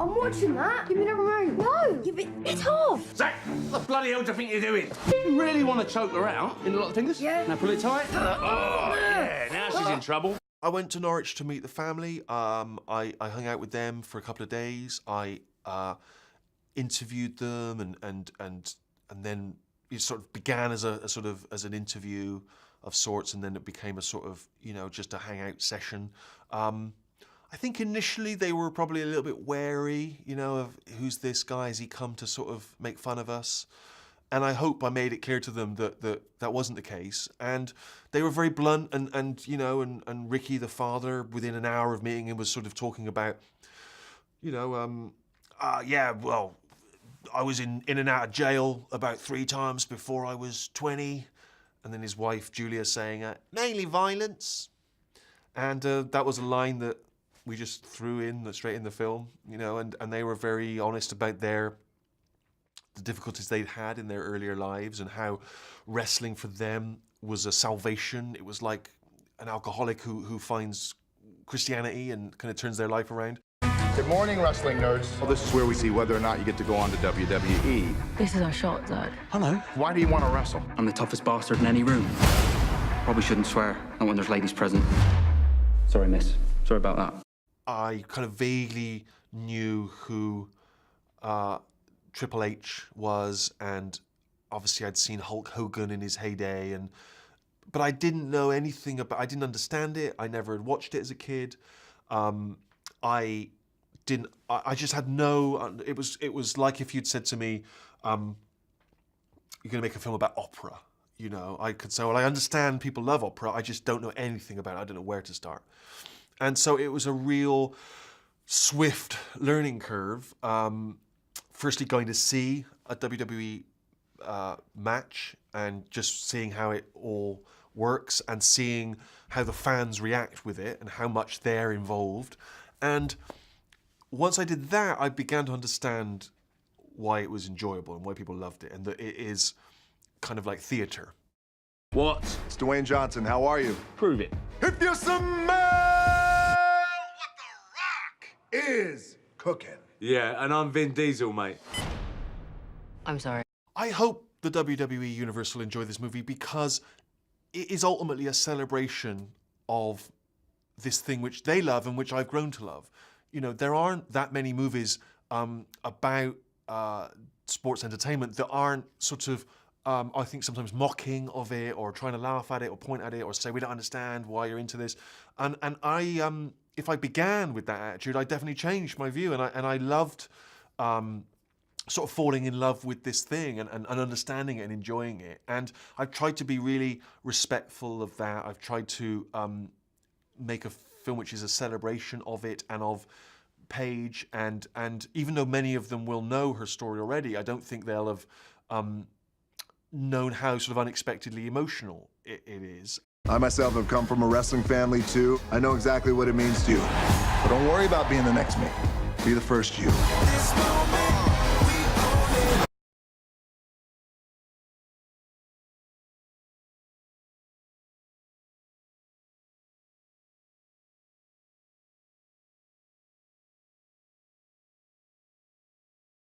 I'm watching that. Give me the remote. No, give it off. Zach, what the bloody hell do you think you're doing? You really want to choke her out in a lot of fingers? Yeah. Now pull it tight. Oh, yeah, now she's in trouble. I went to Norwich to meet the family. I hung out with them for a couple of days. I interviewed them, and then it sort of began as as an interview of sorts, and then it became a sort of, you know, just a hangout session. I think initially they were probably a little bit wary, you know, of who's this guy? Has he come to sort of make fun of us? And I hope I made it clear to them that that wasn't the case. And they were very blunt, and you know, and Ricky, the father, within an hour of meeting him, was sort of talking about, you know, yeah, well, I was in and out of jail about 3 times before I was 20. And then his wife, Julia, saying, mainly violence. And that was a line that we just threw in straight in the film, you know, and they were very honest about the difficulties they'd had in their earlier lives and how wrestling for them was a salvation. It was like an alcoholic who finds Christianity and kind of turns their life around. Good morning, wrestling nerds. Well, this is where we see whether or not you get to go on to WWE. This is our shot, Dad. Hello. Why do you want to wrestle? I'm the toughest bastard in any room. Probably shouldn't swear, not when there's ladies present. Sorry, miss. Sorry about that. I kind of vaguely knew who Triple H was, and obviously I'd seen Hulk Hogan in his heyday, but I didn't know anything about. I didn't understand it. I never had watched it as a kid. I just had no. It was like if you'd said to me, "You're going to make a film about opera." You know, I could say, "Well, I understand people love opera. I just don't know anything about it. I don't know where to start." And so it was a real swift learning curve. Firstly, going to see a WWE match and just seeing how it all works and seeing how the fans react with it and how much they're involved. And once I did that, I began to understand why it was enjoyable and why people loved it, and that it is kind of like theatre. What? It's Dwayne Johnson. How are you? Prove it. If you smell what The Rock is cooking. Yeah, and I'm Vin Diesel, mate. I'm sorry. I hope the WWE Universe will enjoy this movie because it is ultimately a celebration of this thing which they love and which I've grown to love. You know, there aren't that many movies about sports entertainment that aren't sort of, I think, sometimes mocking of it or trying to laugh at it or point at it or say, we don't understand why you're into this. And I, if I began with that attitude, I definitely changed my view, and I loved sort of falling in love with this thing and understanding it and enjoying it. And I've tried to be really respectful of that. I've tried to make a film which is a celebration of it and of Paige, and even though many of them will know her story already, I don't think they'll have known how sort of unexpectedly emotional it is. I myself have come from a wrestling family too. I know exactly what it means to you. But don't worry about being the next me. Be the first you.